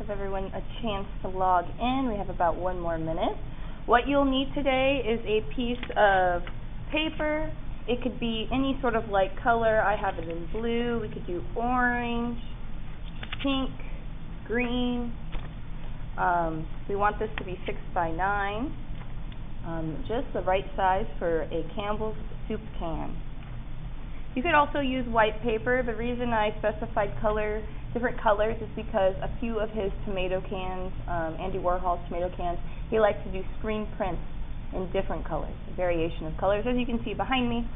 give everyone a chance to log in. We have about 1 more minute. What you'll need today is a piece of paper. It could be any sort of light color. I have it in blue. We could do orange, pink, green. We want this to be 6 by 9. Just the right size for a Campbell's soup can. You could also use white paper. The reason I specified different colors is because a few of his tomato cans, Andy Warhol's tomato cans, he likes to do screen prints in different colors, a variation of colors, as you can see behind me.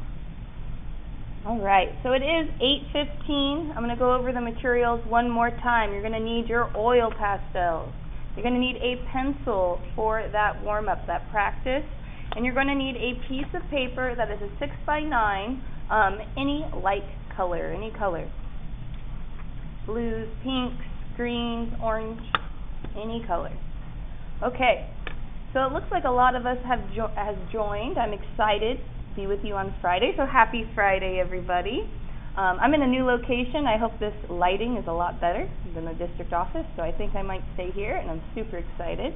Alright, so it is 8:15. I'm going to go over the materials one more time. You're going to need your oil pastels. You're going to need a pencil for that warm-up, that practice. And you're going to need a piece of paper that is a 6 by 9, any light color, any color. Blues, pinks, greens, orange, any color. Okay, so it looks like a lot of us has joined. I'm excited to be with you on Friday, so happy Friday, everybody. I'm in a new location. I hope this lighting is a lot better than the district office, so I think I might stay here, and I'm super excited.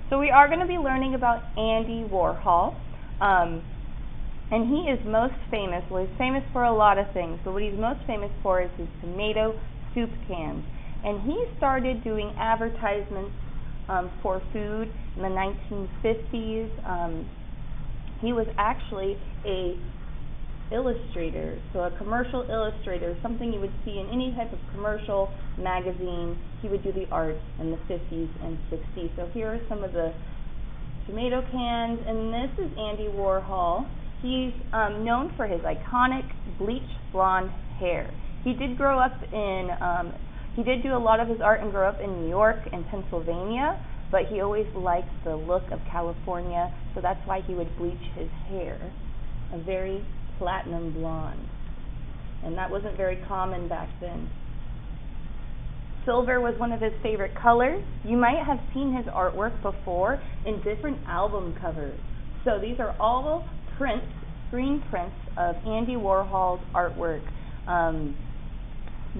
So we are going to be learning about Andy Warhol, and he is most famous. Well, he's famous for a lot of things, but what he's most famous for is his tomato soup cans. And he started doing advertisements for food in the 1950s. He was actually a illustrator, so a commercial illustrator, something you would see in any type of commercial magazine. He would do the art in the 50s and 60s. So here are some of the tomato cans, and this is Andy Warhol. He's known for his iconic bleach blonde hair. He did grow up in, he did do a lot of his art and grow up in New York and Pennsylvania, but he always liked the look of California, so that's why he would bleach his hair a very platinum blonde. And that wasn't very common back then. Silver was one of his favorite colors. You might have seen his artwork before in different album covers. So these are all prints, screen prints of Andy Warhol's artwork.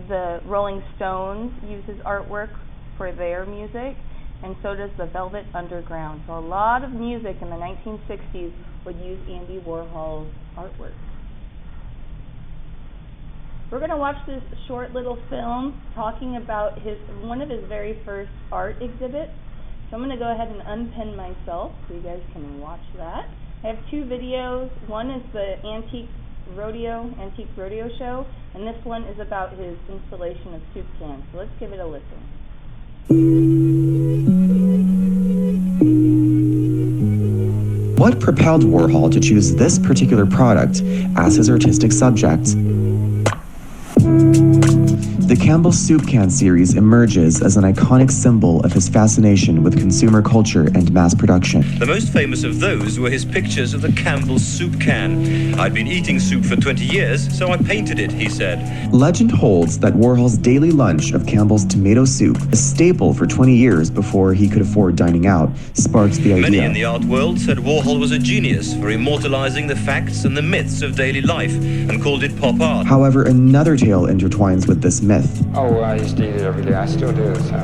The Rolling Stones uses artwork for their music, and so does the Velvet Underground. So a lot of music in the 1960s would use Andy Warhol's artwork. We're going to watch this short little film talking about one of his very first art exhibits. So I'm going to go ahead and unpin myself so you guys can watch that. I have 2 videos. One is the Antique Rodeo show, and this one is about his installation of soup cans. So let's give it a listen. What propelled Warhol to choose this particular product as his artistic subject? The Campbell's Soup Can series emerges as an iconic symbol of his fascination with consumer culture and mass production. The most famous of those were his pictures of the Campbell's Soup Can. I'd been eating soup for 20 years, so I painted it, he said. Legend holds that Warhol's daily lunch of Campbell's tomato soup, a staple for 20 years before he could afford dining out, sparked the idea. Many in the art world said Warhol was a genius for immortalizing the facts and the myths of daily life and called it pop art. However, another tale intertwines with this myth. Oh, I used to eat it every day. I still do, so.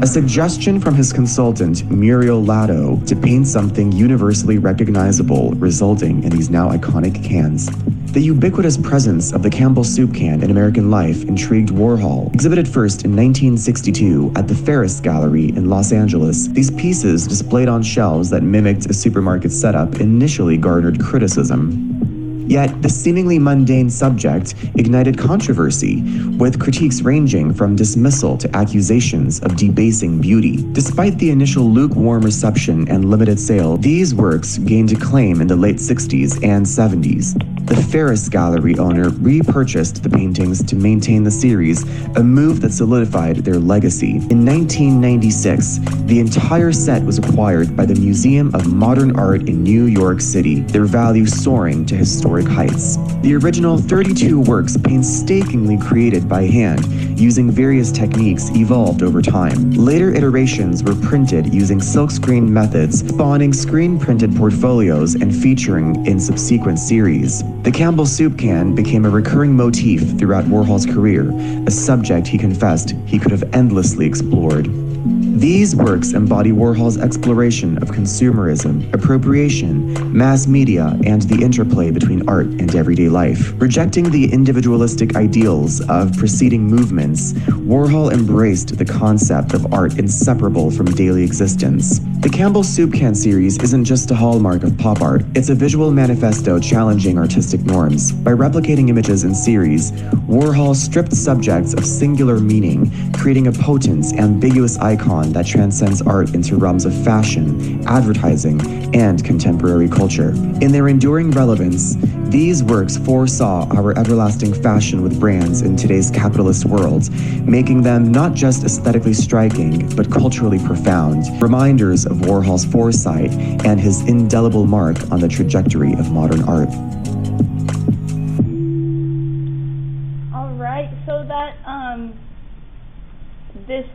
A suggestion from his consultant, Muriel Lado, to paint something universally recognizable, resulting in these now iconic cans. The ubiquitous presence of the Campbell's Soup Can in American life intrigued Warhol. Exhibited first in 1962 at the Ferris Gallery in Los Angeles, these pieces, displayed on shelves that mimicked a supermarket setup, initially garnered criticism. Yet, the seemingly mundane subject ignited controversy, with critiques ranging from dismissal to accusations of debasing beauty. Despite the initial lukewarm reception and limited sale, these works gained acclaim in the late 60s and 70s. The Ferris Gallery owner repurchased the paintings to maintain the series, a move that solidified their legacy. In 1996, the entire set was acquired by the Museum of Modern Art in New York City, their value soaring to historic heights. The original 32 works painstakingly created by hand using various techniques evolved over time. Later iterations were printed using silkscreen methods, spawning screen-printed portfolios and featuring in subsequent series. The Campbell soup can became a recurring motif throughout Warhol's career, a subject he confessed he could have endlessly explored. These works embody Warhol's exploration of consumerism, appropriation, mass media, and the interplay between art and everyday life. Rejecting the individualistic ideals of preceding movements, Warhol embraced the concept of art inseparable from daily existence. The Campbell Soup Can series isn't just a hallmark of pop art, it's a visual manifesto challenging artistic norms. By replicating images in series, Warhol stripped subjects of singular meaning, creating a potent, ambiguous icon that transcends art into realms of fashion, advertising, and contemporary culture. In their enduring relevance, these works foresaw our everlasting fashion with brands in today's capitalist world, making them not just aesthetically striking, but culturally profound, reminders of Warhol's foresight and his indelible mark on the trajectory of modern art. All right, so that this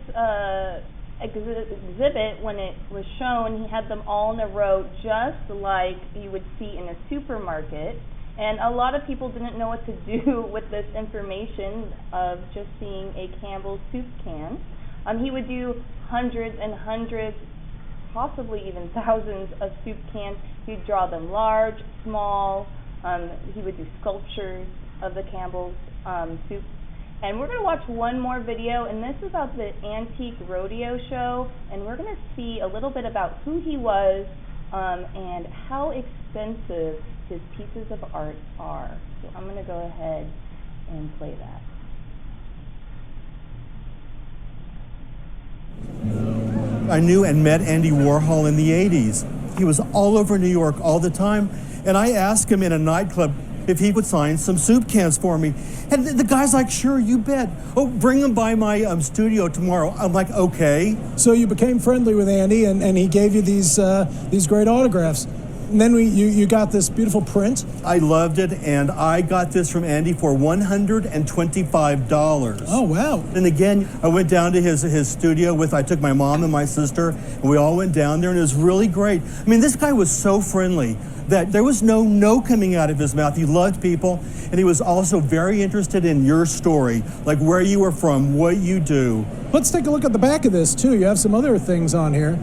exhibit, when it was shown, he had them all in a row, just like you would see in a supermarket. And a lot of people didn't know what to do with this information of just seeing a Campbell soup can. He would do hundreds and hundreds, possibly even thousands of soup cans. He'd draw them large, small. He would do sculptures of the Campbell soup. And we're going to watch one more video, and this is about the Antique Rodeo Show, and we're going to see a little bit about who he was and how expensive his pieces of art are. So I'm going to go ahead and play that. I knew and met Andy Warhol in the 80s. He was all over New York all the time, and I asked him in a nightclub if he would sign some soup cans for me. And the guy's like, sure, you bet. Oh, bring them by my studio tomorrow. I'm like, okay. So you became friendly with Andy, and he gave you these great autographs. And then you got this beautiful print. I loved it, and I got this from Andy for $125. Oh, wow. And again, I went down to his studio I took my mom and my sister, and we all went down there, and it was really great. I mean, this guy was so friendly that there was no coming out of his mouth. He loved people, and he was also very interested in your story, like where you were from, what you do. Let's take a look at the back of this, too. You have some other things on here.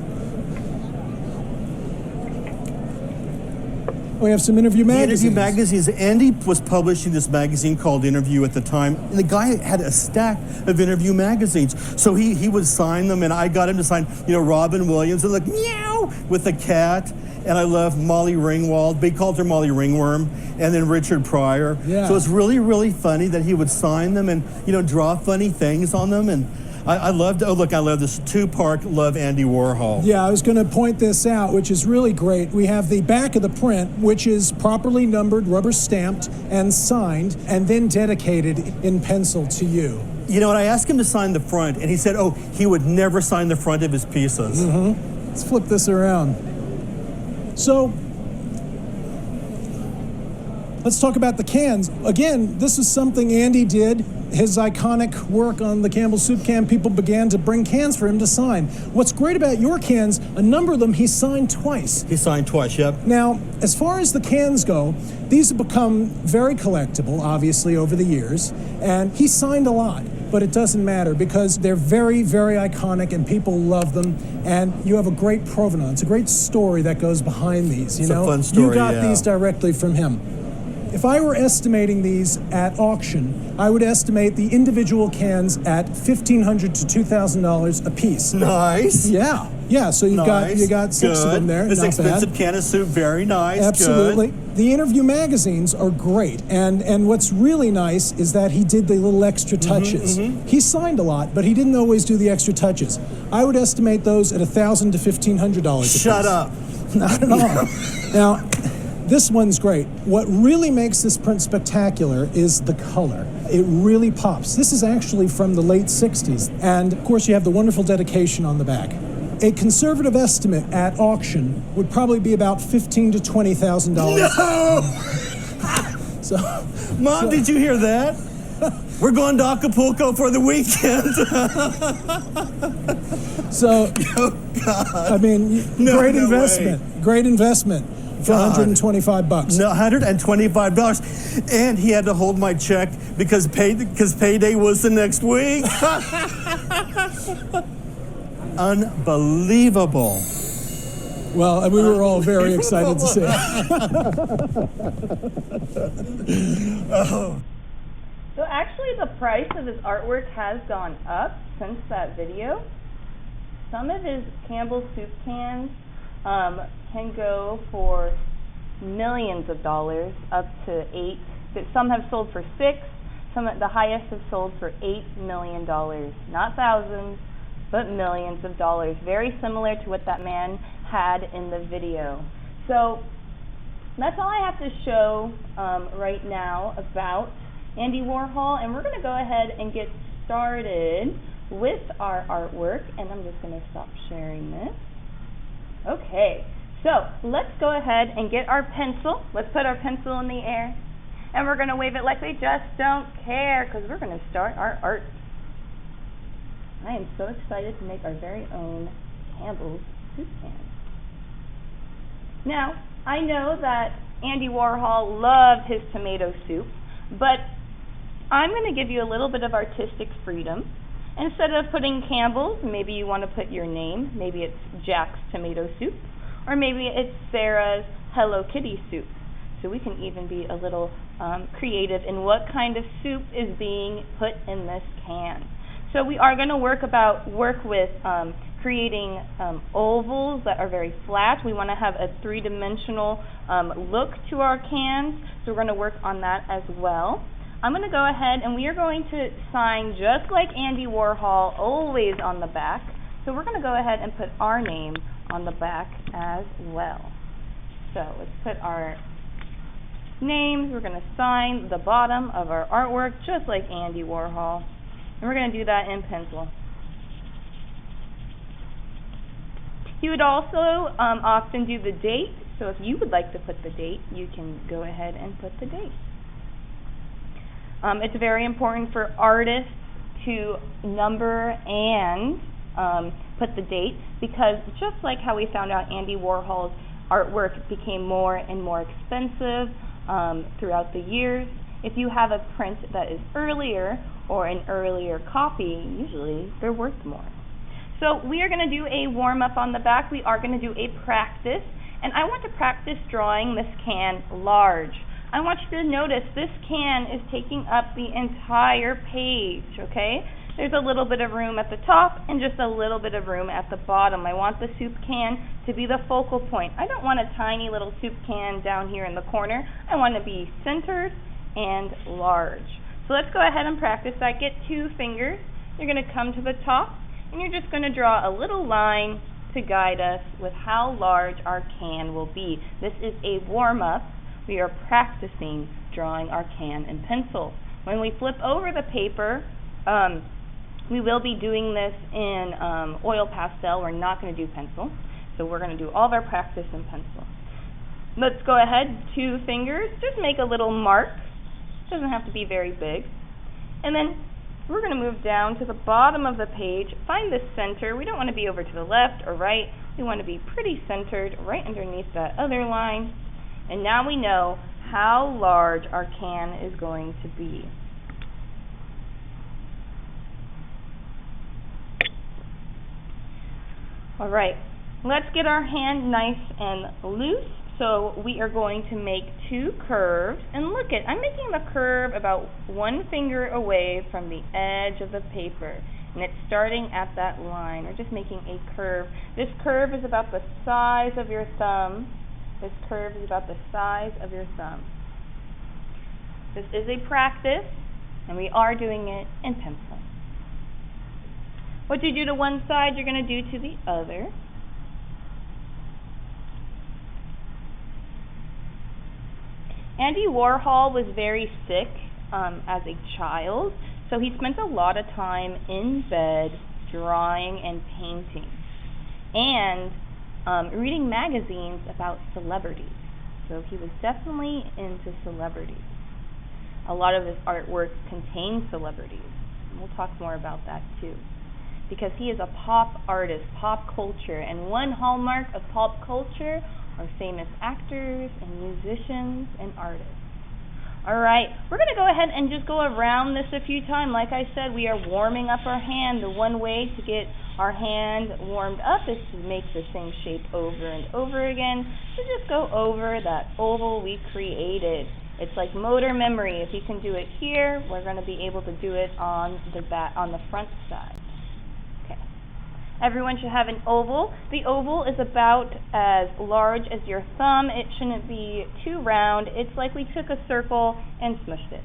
We have some interview magazines. Interview magazines. Andy was publishing this magazine called Interview at the time, and the guy had a stack of interview magazines. So he would sign them, and I got him to sign, Robin Williams, and like, meow, with the cat. And I love Molly Ringwald. They called her Molly Ringworm, and then Richard Pryor. Yeah. So it's really, really funny that he would sign them and, draw funny things on them. And I love this two-part Love Andy Warhol. Yeah, I was going to point this out, which is really great. We have the back of the print, which is properly numbered, rubber stamped, and signed, and then dedicated in pencil to you. And I asked him to sign the front, and he said, he would never sign the front of his pieces. Mm-hmm. Let's flip this around. So, let's talk about the cans. Again, this is something Andy did. His iconic work on the Campbell Soup Can, people began to bring cans for him to sign. What's great about your cans, a number of them he signed twice. He signed twice, yep. Now, as far as the cans go, these have become very collectible, obviously, over the years. And he signed a lot, but it doesn't matter because they're very, very iconic and people love them. And you have a great provenance, a great story that goes behind these. It's a fun story, you got yeah. these directly from him. If I were estimating these at auction, I would estimate the individual cans at $1,500 to $2,000 a piece. Nice. Yeah. So you got six Good. of them there. This Not expensive bad. can of soup, very nice. Absolutely. Good. The interview magazines are great, and what's really nice is that he did the little extra touches. He signed a lot, but he didn't always do the extra touches. I would estimate those at $1,000 to $1,500 a piece. Shut up. Not at all. Now, this one's great. What really makes this print spectacular is the color. It really pops. This is actually from the late 60s. And of course you have the wonderful dedication on the back. A conservative estimate at auction would probably be about $15,000 to $20,000. No! Mom, did you hear that? We're going to Acapulco for the weekend. So, I mean, great investment. Way. Great investment for $125. No, $125. And he had to hold my check because payday was the next week. Unbelievable. Well, we were all very excited to see it. Oh. So actually the price of his artwork has gone up since that video. Some of his Campbell soup cans can go for millions of dollars, up to $8. Some have sold for $6. The highest have sold for $8 million. Not thousands, but millions of dollars. Very similar to what that man had in the video. So that's all I have to show right now about Andy Warhol, and we're going to go ahead and get started with our artwork, and I'm just going to stop sharing this. Okay, so let's go ahead and get our pencil. Let's put our pencil in the air, and we're going to wave it like we just don't care, because we're going to start our art. I am so excited to make our very own Campbell's soup can. Now, I know that Andy Warhol loved his tomato soup, but I'm going to give you a little bit of artistic freedom. Instead of putting Campbell's, maybe you want to put your name. Maybe it's Jack's tomato soup, or maybe it's Sarah's Hello Kitty soup. So we can even be a little creative in what kind of soup is being put in this can. So we are going to work with creating ovals that are very flat. We want to have a three-dimensional look to our cans, so we're going to work on that as well. I'm going to go ahead and we are going to sign just like Andy Warhol, always on the back. So we're going to go ahead and put our name on the back as well. So let's put our names. We're going to sign the bottom of our artwork just like Andy Warhol. And we're going to do that in pencil. He would also often do the date. So if you would like to put the date, you can go ahead and put the date. It's very important for artists to number and put the date, because just like how we found out Andy Warhol's artwork became more and more expensive throughout the years, if you have a print that is earlier or an earlier copy, usually they're worth more. So we are going to do a warm-up on the back. We are going to do a practice, and I want to practice drawing this can large. I want you to notice this can is taking up the entire page, okay? There's a little bit of room at the top and just a little bit of room at the bottom. I want the soup can to be the focal point. I don't want a tiny little soup can down here in the corner. I want to be centered and large. So let's go ahead and practice that. Get 2 fingers. You're going to come to the top, and you're just going to draw a little line to guide us with how large our can will be. This is a warm-up. We are practicing drawing our can in pencil. When we flip over the paper, we will be doing this in oil pastel. We're not going to do pencil. So we're going to do all of our practice in pencil. Let's go ahead, 2 fingers. Just make a little mark. Doesn't have to be very big. And then we're going to move down to the bottom of the page. Find the center. We don't want to be over to the left or right. We want to be pretty centered right underneath that other line. And now we know how large our can is going to be. All right, let's get our hand nice and loose. So we are going to make 2 curves. And look at, I'm making the curve about 1 finger away from the edge of the paper. And it's starting at that line. We're just making a curve. This curve is about the size of your thumb. This curve is about the size of your thumb. This is a practice, and we are doing it in pencil. What you do to one side, you're going to do to the other. Andy Warhol was very sick as a child, so he spent a lot of time in bed drawing and painting. And reading magazines about celebrities. So he was definitely into celebrities. a lot of his artwork contains celebrities. And we'll talk more about that too. Because he is a pop artist, pop culture, and one hallmark of pop culture are famous actors and musicians and artists. Alright, we're going to go ahead and just go around this a few times. Like I said, we are warming up our hand. The one way to get our hand warmed up is to make the same shape over and over again. So just go over that oval we created. It's like motor memory. If you can do it here, we're going to be able to do it on the front side. Okay. Everyone should have an oval. The oval is about as large as your thumb. It shouldn't be too round. It's like we took a circle and smushed it.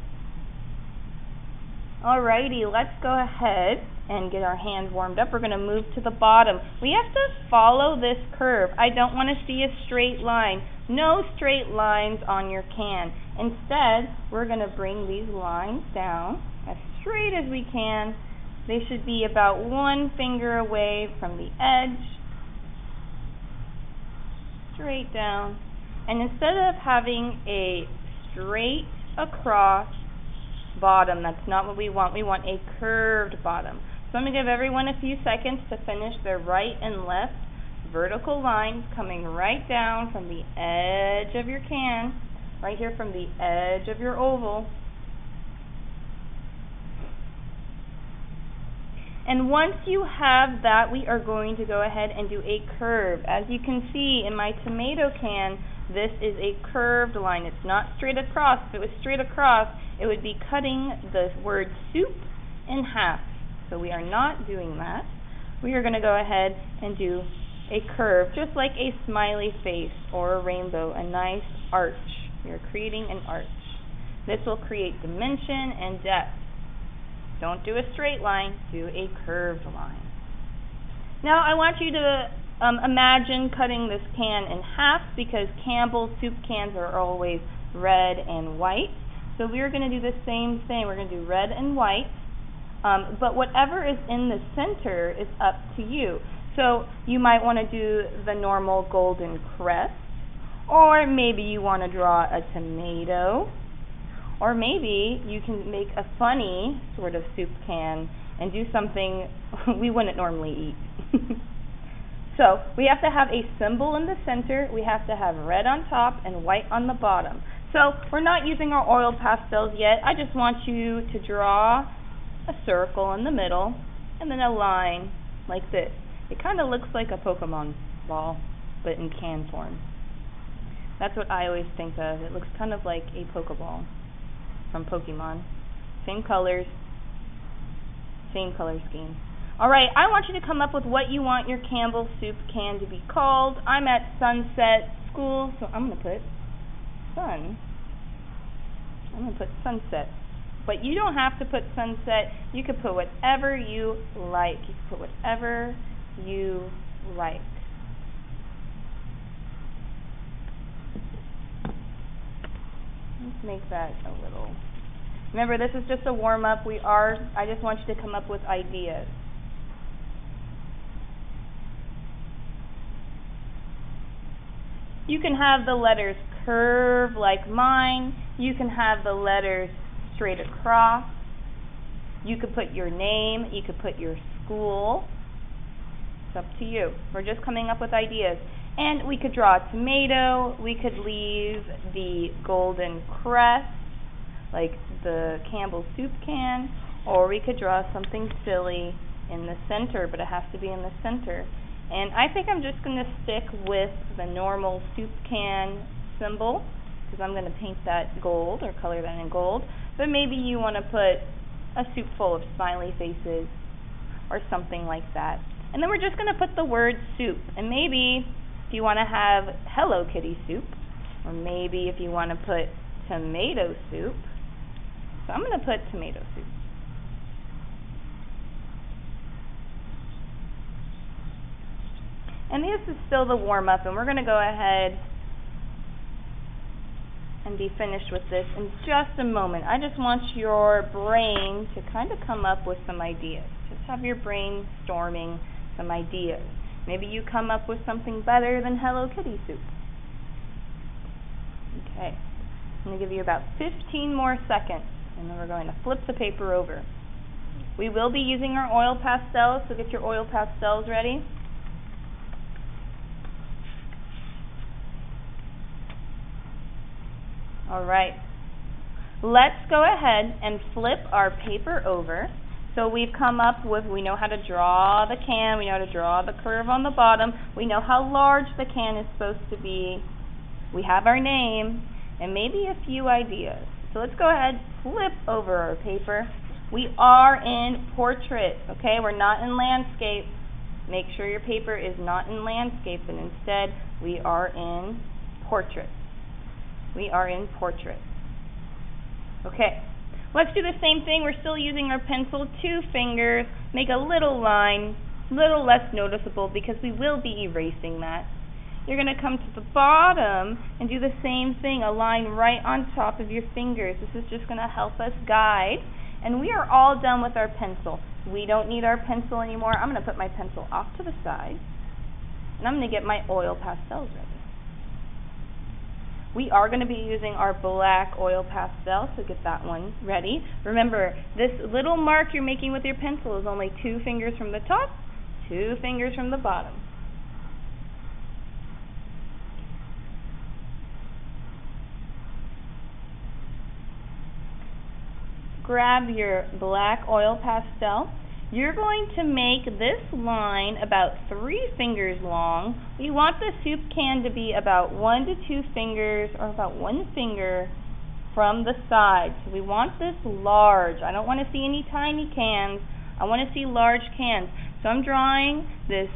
Alrighty, let's go ahead and get our hand warmed up. We're going to move to the bottom. We have to follow this curve. I don't want to see a straight line. No straight lines on your can. Instead, we're going to bring these lines down as straight as we can. They should be about 1 finger away from the edge. Straight down. And instead of having a straight across bottom, that's not what we want. We want a curved bottom. So I'm going to give everyone a few seconds to finish their right and left vertical lines coming right down from the edge of your can, right here from the edge of your oval. And once you have that, we are going to go ahead and do a curve. As you can see in my tomato can, this is a curved line. It's not straight across. If it was straight across, it would be cutting the word soup in half. So we are not doing that. We are going to go ahead and do a curve, just like a smiley face or a rainbow, a nice arch. We are creating an arch. This will create dimension and depth. Don't do a straight line, do a curved line. Now I want you to imagine cutting this can in half, because Campbell's soup cans are always red and white. So we're going to do the same thing. We're going to do red and white. But whatever is in the center is up to you. So you might want to do the normal golden crest, or maybe you want to draw a tomato, or maybe you can make a funny sort of soup can and do something we wouldn't normally eat. So we have to have a symbol in the center, we have to have red on top and white on the bottom. So we're not using our oil pastels yet. I just want you to draw a circle in the middle and then a line like this. It kind of looks like a Pokemon ball, but in can form. That's what I always think of. It looks kind of like a Pokeball from Pokemon. Same colors, same color scheme. Alright, I want you to come up with what you want your Campbell soup can to be called. I'm at Sunset School, so I'm going to put sun. I'm going to put sunset. But you don't have to put sunset. You can put whatever you like. You can put whatever you like. Let's make that a little. Remember, this is just a warm-up. I just want you to come up with ideas. You can have the letters curve like mine. You can have the letters straight across. You could put your name. You could put your school. It's up to you. We're just coming up with ideas. And we could draw a tomato. We could leave the golden crest, like the Campbell soup can, or we could draw something silly in the center, but it has to be in the center. And I think I'm just going to stick with the normal soup can symbol, because I'm going to paint that gold, or color that in gold. But maybe you want to put a soup full of smiley faces, or something like that. And then we're just going to put the word soup. And maybe if you want to have Hello Kitty soup, or maybe if you want to put tomato soup. So I'm going to put tomato soup. And this is still the warm-up, and we're going to go ahead and be finished with this in just a moment. I just want your brain to kind of come up with some ideas. Just have your brain storming some ideas. Maybe you come up with something better than Hello Kitty soup. Okay. I'm going to give you about 15 more seconds, and then we're going to flip the paper over. We will be using our oil pastels, so get your oil pastels ready. All right. Let's go ahead and flip our paper over. So we've come up with, we know how to draw the can, we know how to draw the curve on the bottom, we know how large the can is supposed to be, we have our name, and maybe a few ideas. So let's go ahead, flip over our paper. We are in portrait, okay? We're not in landscape. Make sure your paper is not in landscape, and instead we are in portrait. We are in portrait. Okay, let's do the same thing. We're still using our pencil, 2 fingers, make a little line, little less noticeable because we will be erasing that. You're going to come to the bottom and do the same thing, a line right on top of your fingers. This is just going to help us guide. And we are all done with our pencil. We don't need our pencil anymore. I'm going to put my pencil off to the side, and I'm going to get my oil pastels ready. We are going to be using our black oil pastel, so get that one ready. Remember, this little mark you're making with your pencil is only 2 fingers from the top, 2 fingers from the bottom. Grab your black oil pastel. You're going to make this line about 3 fingers long. We want the soup can to be about 1 to 2 fingers, or about 1 finger from the side. So we want this large. I don't want to see any tiny cans. I want to see large cans. So I'm drawing this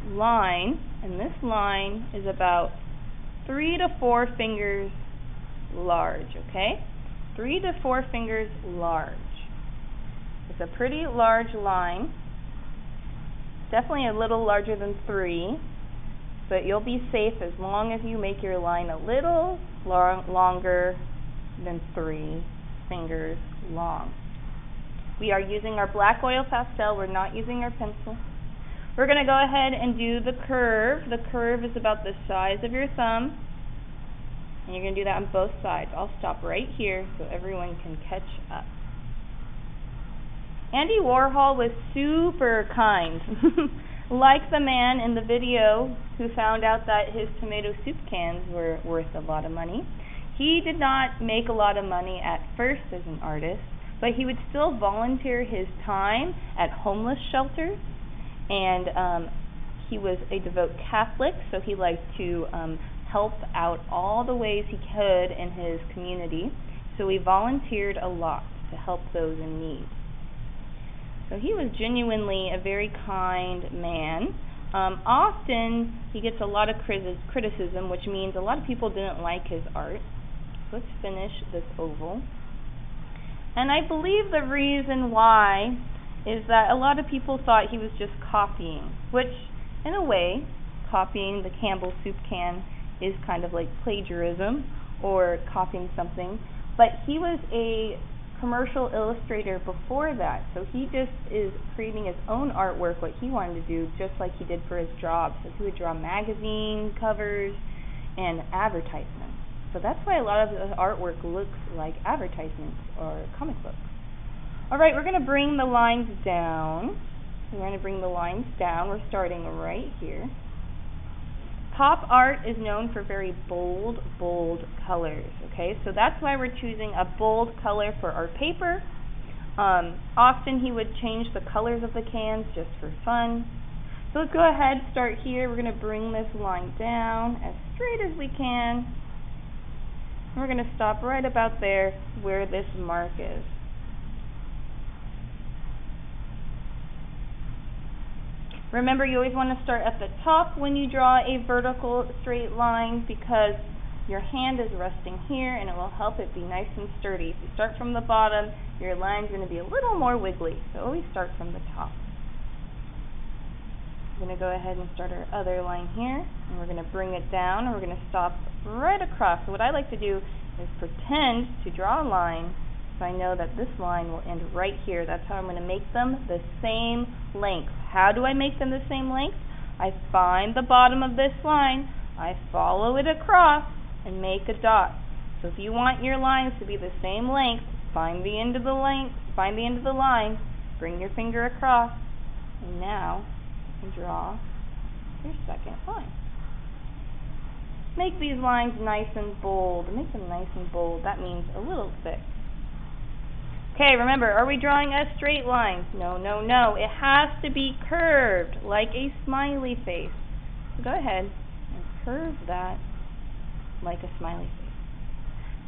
line, and this line is about 3 to 4 fingers large, okay? 3 to 4 fingers large. It's a pretty large line. Definitely a little larger than 3, but you'll be safe as long as you make your line a little longer than 3 fingers long. We are using our black oil pastel. We're not using our pencil. We're going to go ahead and do the curve. The curve is about the size of your thumb. And you're going to do that on both sides. I'll stop right here so everyone can catch up. Andy Warhol was super kind. Like the man in the video who found out that his tomato soup cans were worth a lot of money. He did not make a lot of money at first as an artist, but he would still volunteer his time at homeless shelters, and he was a devout Catholic, so he liked to help out all the ways he could in his community. So he volunteered a lot to help those in need. So he was genuinely a very kind man. Often he gets a lot of criticism, which means a lot of people didn't like his art. So let's finish this oval. And I believe the reason why is that a lot of people thought he was just copying, which in a way, copying the Campbell soup can is kind of like plagiarism or copying something. But he was a commercial illustrator before that, so he just is creating his own artwork, what he wanted to do, just like he did for his job. So he would draw magazine covers and advertisements. So that's why a lot of the artwork looks like advertisements or comic books. Alright, we're going to bring the lines down. We're going to bring the lines down. We're starting right here. Pop art is known for very bold colors, okay? So that's why we're choosing a bold color for our paper. Often he would change the colors of the cans just for fun. So let's go ahead, start here. We're going to bring this line down as straight as we can. And we're going to stop right about there where this mark is. Remember, you always want to start at the top when you draw a vertical straight line because your hand is resting here and it will help it be nice and sturdy. If you start from the bottom, your line's going to be a little more wiggly, so always start from the top. We're going to go ahead and start our other line here, and we're going to bring it down, and we're going to stop right across. So what I like to do is pretend to draw a line so I know that this line will end right here. That's how I'm going to make them the same length. How do I make them the same length? I find the bottom of this line, I follow it across, and make a dot. So if you want your lines to be the same length, find the end of the line, bring your finger across, and now you can draw your second line. Make these lines nice and bold. Make them nice and bold. That means a little thick. Okay, remember, are we drawing a straight line? No, no, no. It has to be curved, like a smiley face. So go ahead and curve that like a smiley face.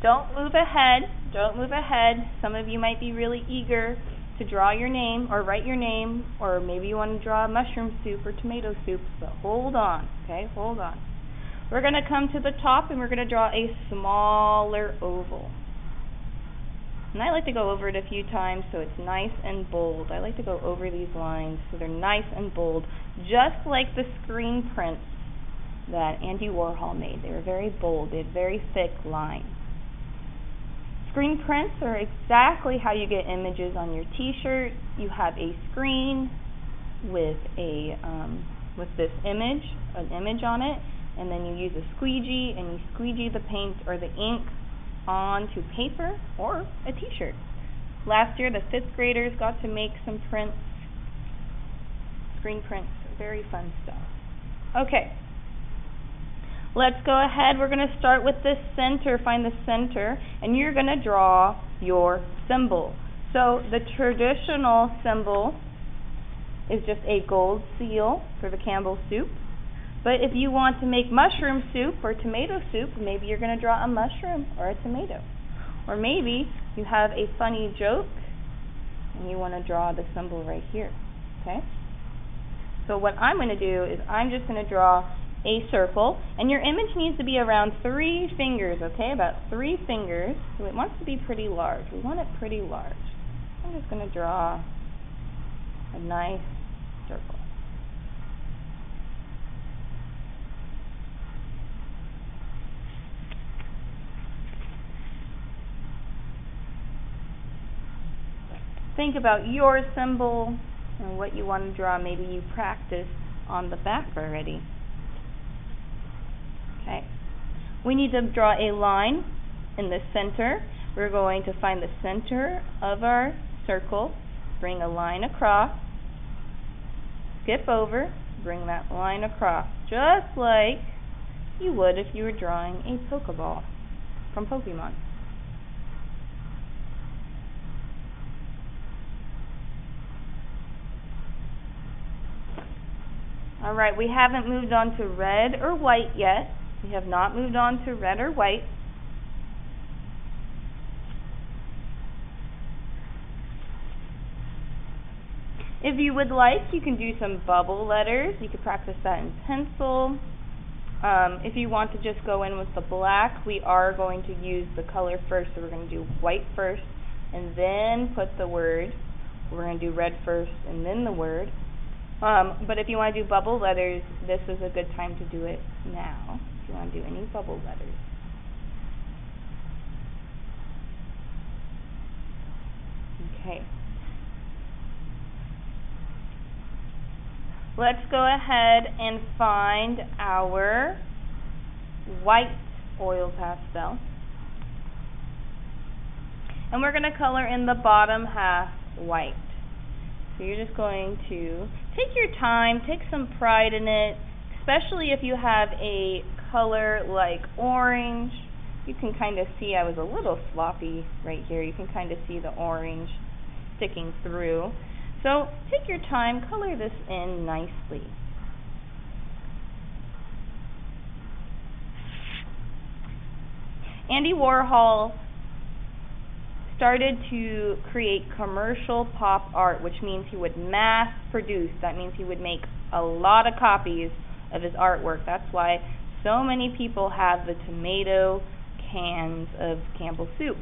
Don't move ahead. Don't move ahead. Some of you might be really eager to draw your name or write your name, or maybe you want to draw a mushroom soup or tomato soup, but hold on, okay? Hold on. We're going to come to the top and we're going to draw a smaller oval. And I like to go over it a few times so it's nice and bold. I like to go over these lines so they're nice and bold, just like the screen prints that Andy Warhol made. They were very bold. They had very thick lines. Screen prints are exactly how you get images on your t-shirt. You have a screen with this image, an image on it, and then you use a squeegee and you squeegee the paint or the ink onto paper or a t-shirt. Last year the 5th graders got to make some prints, screen prints, very fun stuff. Okay, let's go ahead. We're going to start with the center. Find the center, and you're going to draw your symbol. So the traditional symbol is just a gold seal for the Campbell soup. But if you want to make mushroom soup or tomato soup, maybe you're going to draw a mushroom or a tomato. Or maybe you have a funny joke and you want to draw the symbol right here. Okay? So what I'm going to do is I'm just going to draw a circle, and your image needs to be around 3 fingers, okay? About 3 fingers. So it wants to be pretty large. We want it pretty large. I'm just going to draw a nice circle. Think about your symbol and what you want to draw. Maybe you practiced on the back already. Okay. We need to draw a line in the center. We're going to find the center of our circle, bring a line across, skip over, bring that line across, just like you would if you were drawing a Pokeball from Pokemon. Alright, we haven't moved on to red or white yet. We have not moved on to red or white. If you would like, you can do some bubble letters. You could practice that in pencil. If you want to just go in with the black, we are going to use the color first. So we're going to do white first and then put the word. We're going to do red first and then the word. But if you want to do bubble letters, this is a good time to do it now. If you want to do any bubble letters. Okay. Let's go ahead and find our white oil pastel. And we're going to color in the bottom half white. So you're just going to take your time, take some pride in it, especially if you have a color like orange. You can kind of see I was a little sloppy right here. You can kind of see the orange sticking through. So take your time, color this in nicely. Andy Warhol started to create commercial pop art, which means he would mass produce. That means he would make a lot of copies of his artwork. That's why so many people have the tomato cans of Campbell soup.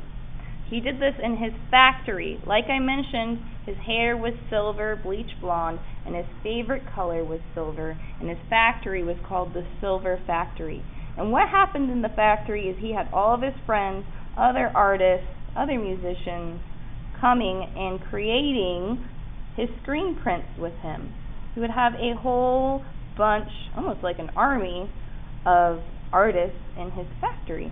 He did this in his factory. Like I mentioned, his hair was silver, bleach blonde, and his favorite color was silver, and his factory was called the Silver Factory. And what happened in the factory is he had all of his friends, other artists, other musicians coming and creating his screen prints with him. He would have a whole bunch, almost like an army, of artists in his factory.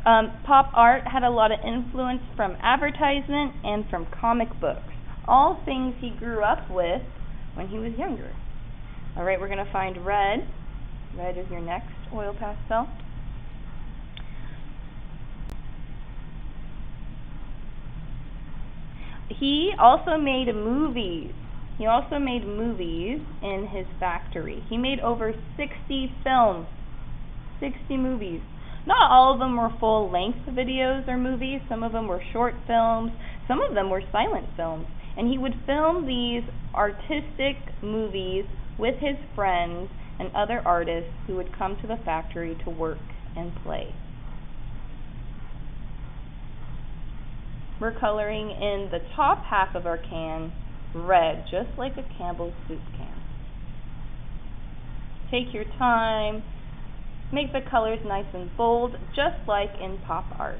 Pop art had a lot of influence from advertisement and from comic books. All things he grew up with when he was younger. All right, we're going to find red. Red is your next oil pastel. He also made movies. He also made movies in his factory. He made over 60 films, 60 movies. Not all of them were full-length videos or movies. Some of them were short films. Some of them were silent films. And he would film these artistic movies with his friends and other artists who would come to the factory to work and play. We're coloring in the top half of our can red, just like a Campbell's soup can. Take your time. Make the colors nice and bold, just like in pop art.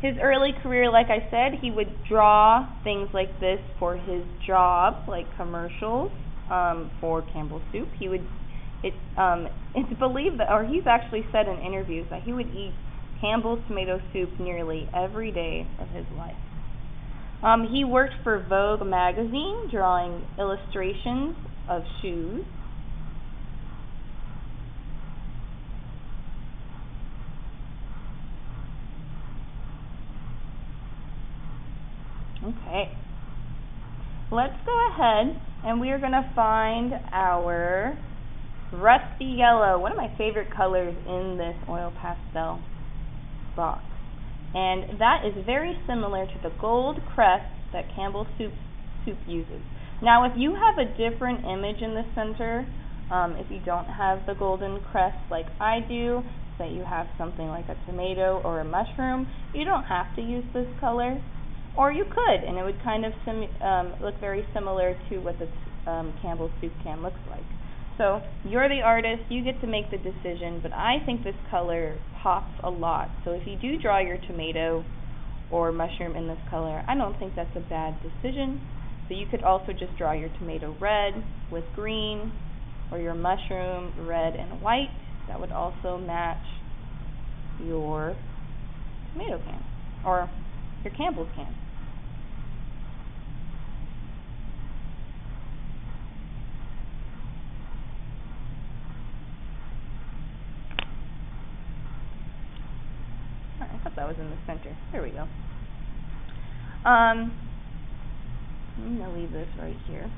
His early career, like I said, he would draw things like this for his job, like commercials for Campbell's Soup. It's believed that, or he's actually said in interviews that he would eat Campbell's tomato soup nearly every day of his life. He worked for Vogue magazine, drawing illustrations of shoes. Okay, let's go ahead and we are going to find our rusty yellow, one of my favorite colors in this oil pastel box. And that is very similar to the gold crest that Campbell's Soup uses. Now, if you have a different image in the center, if you don't have the golden crest like I do, say you have something like a tomato or a mushroom, you don't have to use this color. Or you could, and it would kind of look very similar to what the Campbell's Soup can looks like. So you're the artist, you get to make the decision, but I think this color pops a lot. So if you do draw your tomato or mushroom in this color, I don't think that's a bad decision. So you could also just draw your tomato red with green, or your mushroom red and white. That would also match your tomato can, or your Campbell's can. I thought that was in the center. There we go. I'm going to leave this right here.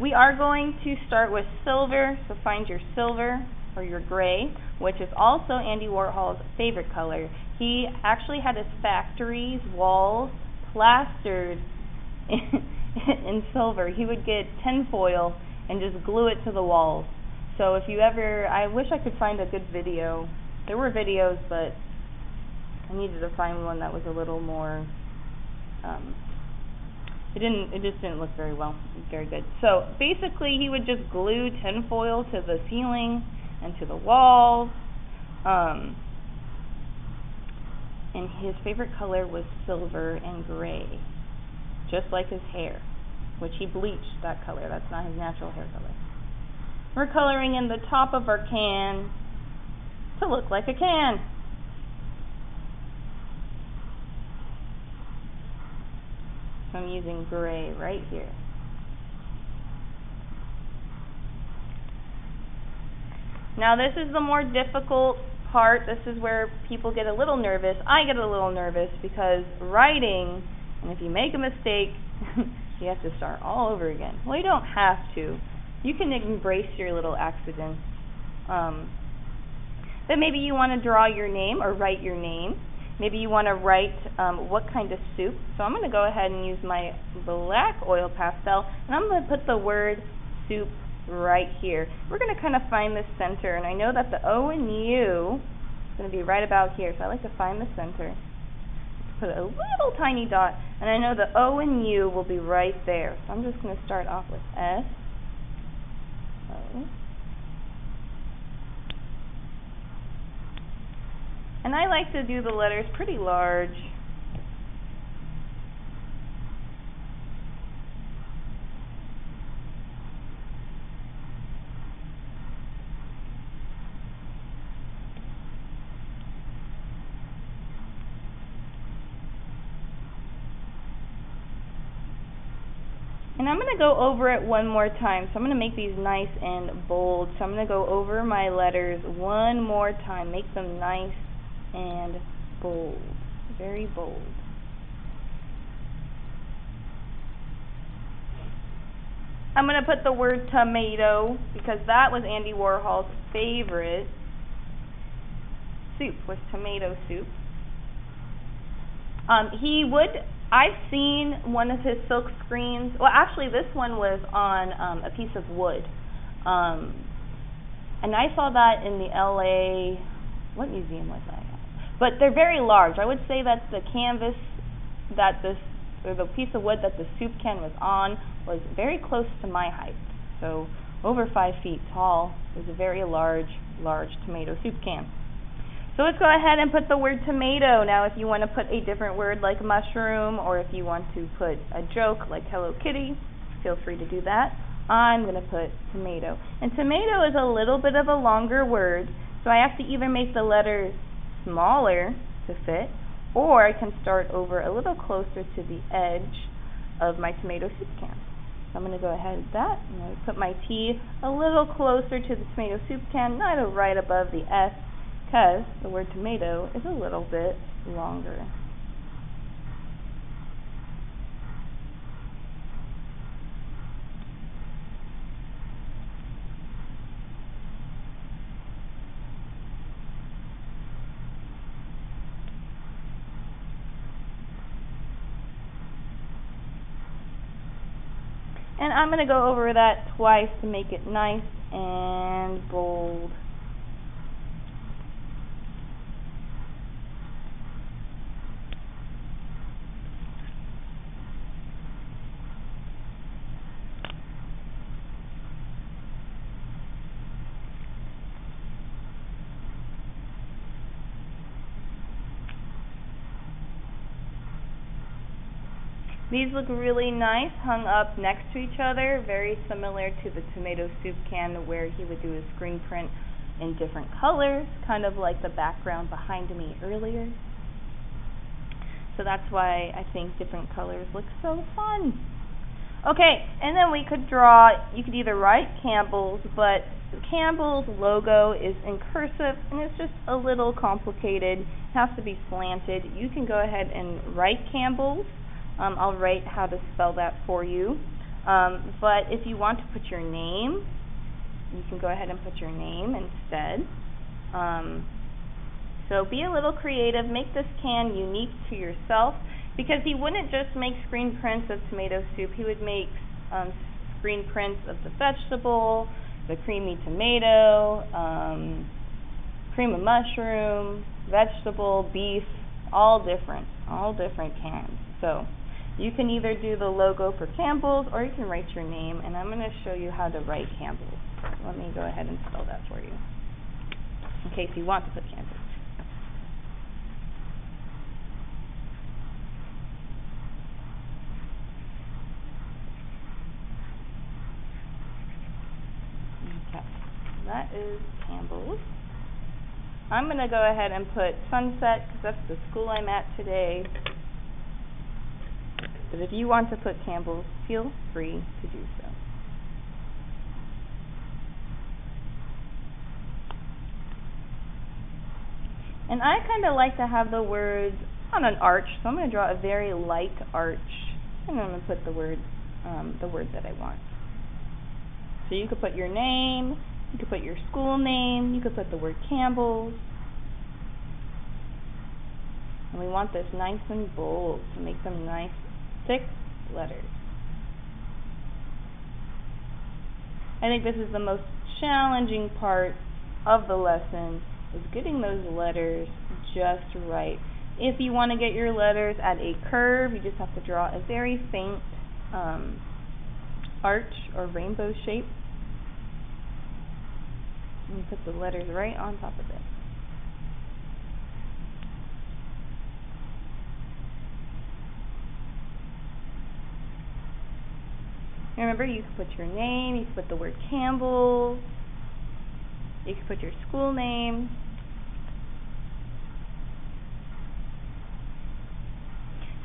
We are going to start with silver, so find your silver or your gray, which is also Andy Warhol's favorite color. He actually had his factory's walls plastered in silver. He would get tinfoil and just glue it to the walls. So if you ever, I wish I could find a good video. There were videos, but I needed to find one that was a little more, it just didn't look very good. So basically he would just glue tinfoil to the ceiling and to the walls. And his favorite color was silver and gray, just like his hair, which he bleached that color. That's not his natural hair color. We're coloring in the top of our can to look like a can. So I'm using gray right here. Now this is the more difficult part. This is where people get a little nervous. I get a little nervous because writing, and if you make a mistake, you have to start all over again. Well, you don't have to. You can embrace your little accidents. But maybe you want to draw your name or write your name. Maybe you want to write what kind of soup. So I'm going to go ahead and use my black oil pastel, and I'm going to put the word soup right here. We're going to kind of find the center, and I know that the O and U is going to be right about here, so I like to find the center. Put a little tiny dot, and I know the O and U will be right there. So I'm just going to start off with S, O. And I like to do the letters pretty large. And I'm going to go over it one more time. So I'm going to make these nice and bold. So I'm going to go over my letters one more time. Make them nice and bold. Very bold. I'm going to put the word tomato because that was Andy Warhol's favorite soup, was tomato soup. I've seen one of his silk screens. Well, actually, this one was on a piece of wood. And I saw that in the LA, what museum was that? But they're very large. I would say that the canvas that or the piece of wood that the soup can was on was very close to my height. So over 5 feet tall. It was a very large tomato soup can. So let's go ahead and put the word tomato. Now if you want to put a different word like mushroom, or if you want to put a joke like Hello Kitty, feel free to do that. I'm going to put tomato. And tomato is a little bit of a longer word, so I have to either make the letters smaller to fit, or I can start over a little closer to the edge of my tomato soup can. So I'm going to go ahead with that. I'm going to put my T a little closer to the tomato soup can, not right above the S, because the word tomato is a little bit longer. And I'm going to go over that twice to make it nice and bold. These look really nice, hung up next to each other, very similar to the tomato soup can where he would do his screen print in different colors, kind of like the background behind me earlier. So that's why I think different colors look so fun. Okay, and then we could draw, you could either write Campbell's, but Campbell's logo is in cursive and it's just a little complicated. It has to be slanted. You can go ahead and write Campbell's. I'll write how to spell that for you. But if you want to put your name, you can go ahead and put your name instead. So be a little creative. Make this can unique to yourself, because he wouldn't just make screen prints of tomato soup. He would make screen prints of the vegetable, the creamy tomato, cream of mushroom, vegetable, beef, all different cans. So you can either do the logo for Campbell's or you can write your name, and I'm going to show you how to write Campbell's. Let me go ahead and spell that for you in case you want to put Campbell's. Okay, that is Campbell's. I'm going to go ahead and put Sunset because that's the school I'm at today. But if you want to put Campbell's, feel free to do so. And I kind of like to have the words on an arch, so I'm going to draw a very light arch, and I'm going to put the word that I want. So you could put your name, you could put your school name, you could put the word Campbell's. And we want this nice and bold to make them nice, thick letters. I think this is the most challenging part of the lesson, is getting those letters just right. If you want to get your letters at a curve, you just have to draw a very faint arch or rainbow shape. And you put the letters right on top of it. Remember, you can put your name, you can put the word Campbell, you can put your school name.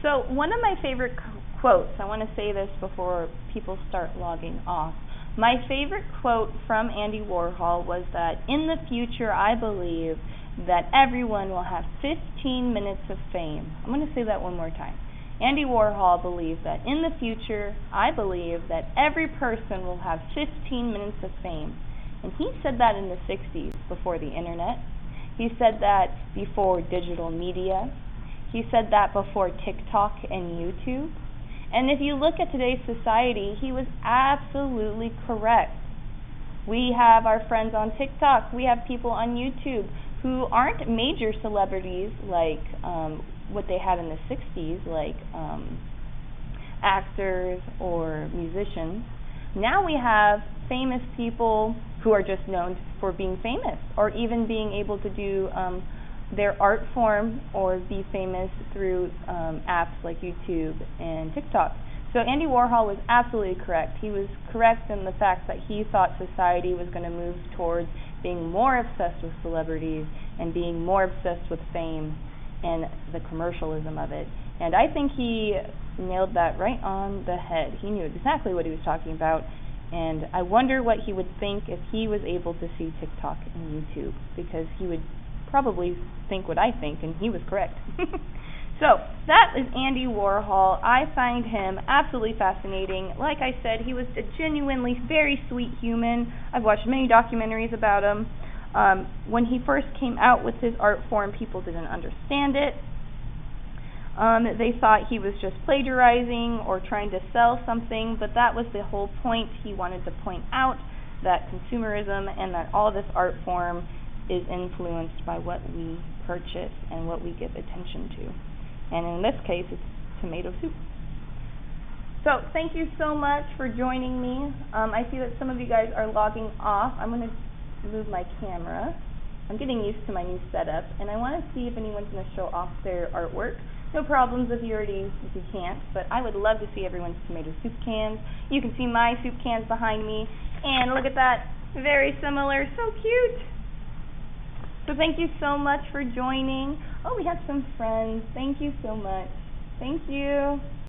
So one of my favorite quotes. I want to say this before people start logging off. My favorite quote from Andy Warhol was that, in the future, I believe that everyone will have 15 minutes of fame. I'm going to say that one more time. Andy Warhol believed that in the future, I believe that every person will have 15 minutes of fame. And he said that in the 60s, before the internet. He said that before digital media. He said that before TikTok and YouTube. And if you look at today's society, he was absolutely correct. We have our friends on TikTok. We have people on YouTube who aren't major celebrities like what they had in the 60s, like actors or musicians. Now we have famous people who are just known for being famous, or even being able to do their art form or be famous through apps like YouTube and TikTok. So Andy Warhol was absolutely correct. He was correct in the fact that he thought society was going to move towards being more obsessed with celebrities and being more obsessed with fame and the commercialism of it. And I think he nailed that right on the head. He knew exactly what he was talking about, and I wonder what he would think if he was able to see TikTok and YouTube, because he would probably think what I think, and he was correct. So, that is Andy Warhol. I find him absolutely fascinating. Like I said, he was a genuinely very sweet human. I've watched many documentaries about him. When he first came out with his art form, people didn't understand it. They thought he was just plagiarizing or trying to sell something, but that was the whole point. He wanted to point out that consumerism and that all this art form is influenced by what we purchase and what we give attention to. And in this case, it's tomato soup. So, thank you so much for joining me. I see that some of you guys are logging off. I'm going to move my camera. I'm getting used to my new setup, and I want to see if anyone's going to show off their artwork. No problems if you can't, but I would love to see everyone's tomato soup cans. You can see my soup cans behind me, and look at that, very similar, so cute. So thank you so much for joining. Oh, we have some friends. Thank you so much. Thank you.